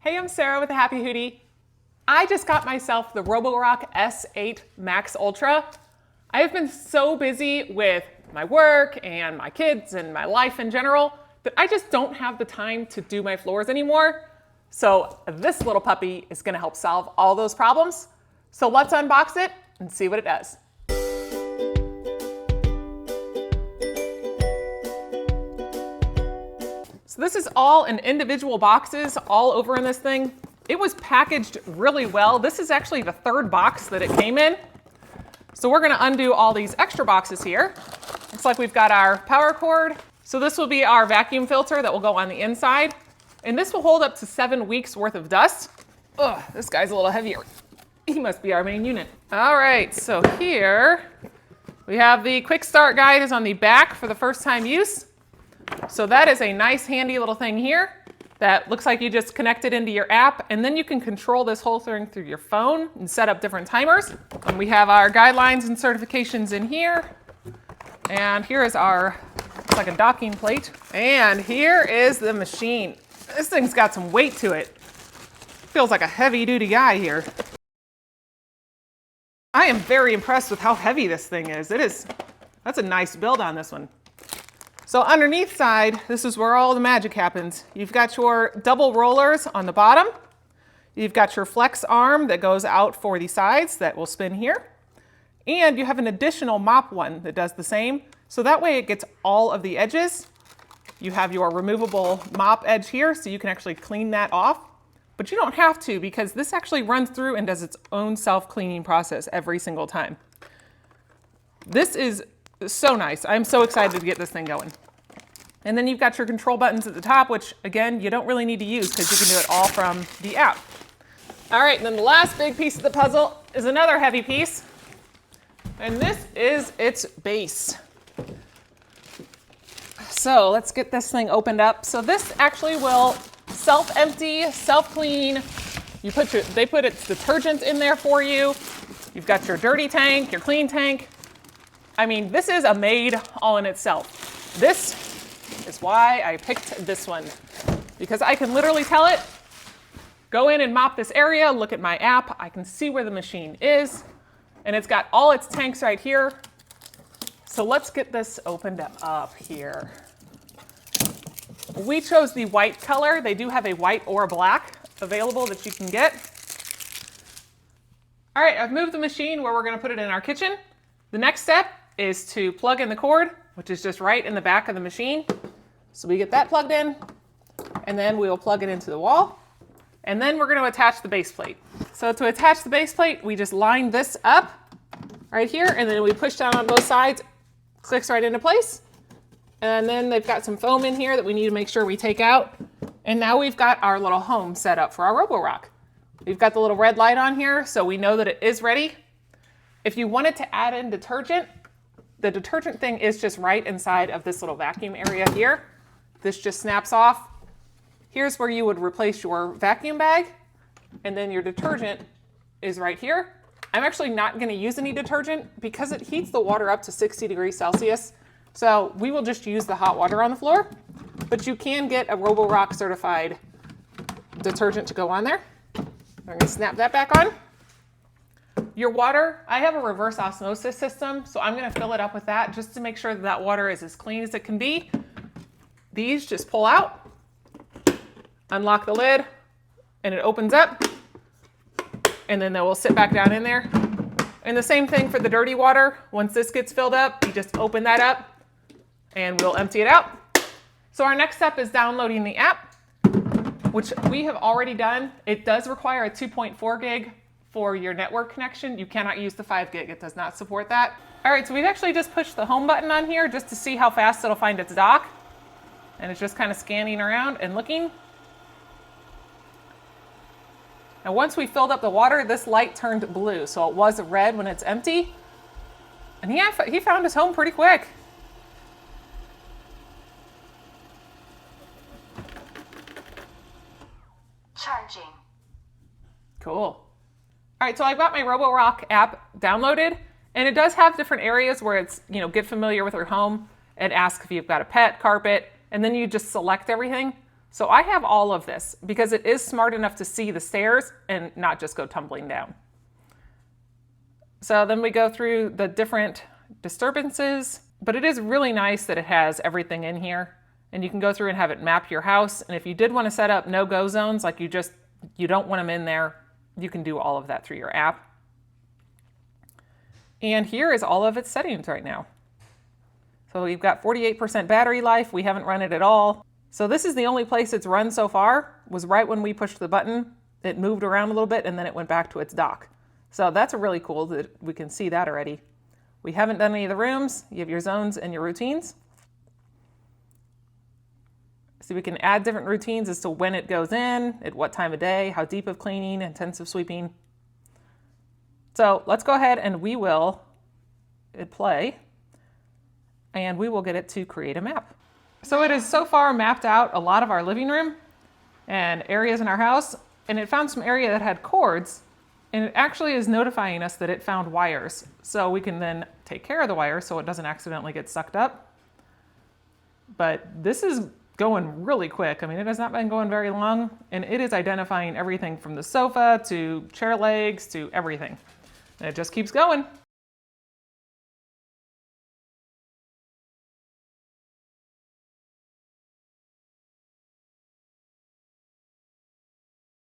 Hey, I'm Sarah with the Happy Hootie. I just got myself the Roborock S8 Max Ultra. I have been so busy with my work and my kids and my life in general that I just don't have the time to do my floors anymore. So this little puppy is gonna help solve all those problems. So let's unbox it and see what it does. So this is all in individual boxes all over in this thing. It was packaged really well. This is actually the third box that it came in. So we're gonna undo all these extra boxes here. Looks like we've got our power cord. So this will be our vacuum filter that will go on the inside. And this will hold up to 7 weeks worth of dust. Ugh, this guy's a little heavier. He must be our main unit. All right, so here we have the quick start guide is on the back for the first time use. So that is a nice handy little thing here that looks like you just connect it into your app, and then you can control this whole thing through your phone and set up different timers. And we have our guidelines and certifications in here. And here is our, it's like a docking plate. And here is the machine. This thing's got some weight to it. Feels like a heavy duty guy here. I am very impressed with how heavy this thing is. That's a nice build on this one. So underneath side, this is where all the magic happens. You've got your double rollers on the bottom. You've got your flex arm that goes out for the sides that will spin here. And you have an additional mop one that does the same. So that way it gets all of the edges. You have your removable mop edge here, so you can actually clean that off. But you don't have to, because this actually runs through and does its own self-cleaning process every single time. This is so nice. I'm so excited to get this thing going. And then you've got your control buttons at the top, which again, you don't really need to use because you can do it all from the app. All right, and then the last big piece of the puzzle is another heavy piece. And this is its base. So let's get this thing opened up. So this actually will self-empty, self-clean. They put its detergent in there for you. You've got your dirty tank, your clean tank. I mean, this is a maid all in itself. This is why I picked this one, because I can literally tell it, go in and mop this area, look at my app, I can see where the machine is, and it's got all its tanks right here. So let's get this opened up here. We chose the white color. They do have a white or black available that you can get. All right, I've moved the machine where we're gonna put it in our kitchen. The next step is to plug in the cord, which is just right in the back of the machine. So we get that plugged in, and then we will plug it into the wall. And then we're going to attach the base plate. So to attach the base plate, we just line this up right here, and then we push down on both sides, clicks right into place. And then they've got some foam in here that we need to make sure we take out. And now we've got our little home set up for our Roborock. We've got the little red light on here, so we know that it is ready. If you wanted to add in detergent, the detergent thing is just right inside of this little vacuum area here. This just snaps off. Here's where you would replace your vacuum bag, and then your detergent is right here. I'm actually not going to use any detergent because it heats the water up to 60 degrees Celsius. So we will just use the hot water on the floor, but you can get a Roborock certified detergent to go on there. I'm going to snap that back on. Your water, I have a reverse osmosis system, so I'm going to fill it up with that just to make sure that that water is as clean as it can be. These just pull out, unlock the lid, and it opens up, and then they will sit back down in there. And the same thing for the dirty water. Once this gets filled up, you just open that up, and we'll empty it out. So our next step is downloading the app, which we have already done. It does require a 2.4 gig for your network connection. You cannot use the 5 gig. It does not support that. All right, so we've actually just pushed the home button on here just to see how fast it'll find its dock. And it's just kind of scanning around and looking. Now once we filled up the water, this light turned blue. So it was red when it's empty. And he found his home pretty quick. Charging. Cool. All right, so I got my Roborock app downloaded, and it does have different areas where it's, get familiar with your home and ask if you've got a pet, carpet, and then you just select everything. So I have all of this because it is smart enough to see the stairs and not just go tumbling down. So then we go through the different disturbances, but it is really nice that it has everything in here, and you can go through and have it map your house. And if you did want to set up no-go zones, like you don't want them in there, you can do all of that through your app. And here is all of its settings right now. So we've got 48% battery life. We haven't run it at all. So this is the only place it's run so far, was right when we pushed the button. It moved around a little bit and then it went back to its dock. So that's really cool that we can see that already. We haven't done any of the rooms. You have your zones and your routines. So we can add different routines as to when it goes in, at what time of day, how deep of cleaning, intensive sweeping. So let's go ahead and we will hit play, and we will get it to create a map. So it has so far mapped out a lot of our living room and areas in our house, and it found some area that had cords, and it actually is notifying us that it found wires. So we can then take care of the wires so it doesn't accidentally get sucked up. But this is going really quick. I mean, it has not been going very long, and it is identifying everything from the sofa to chair legs to everything. And it just keeps going.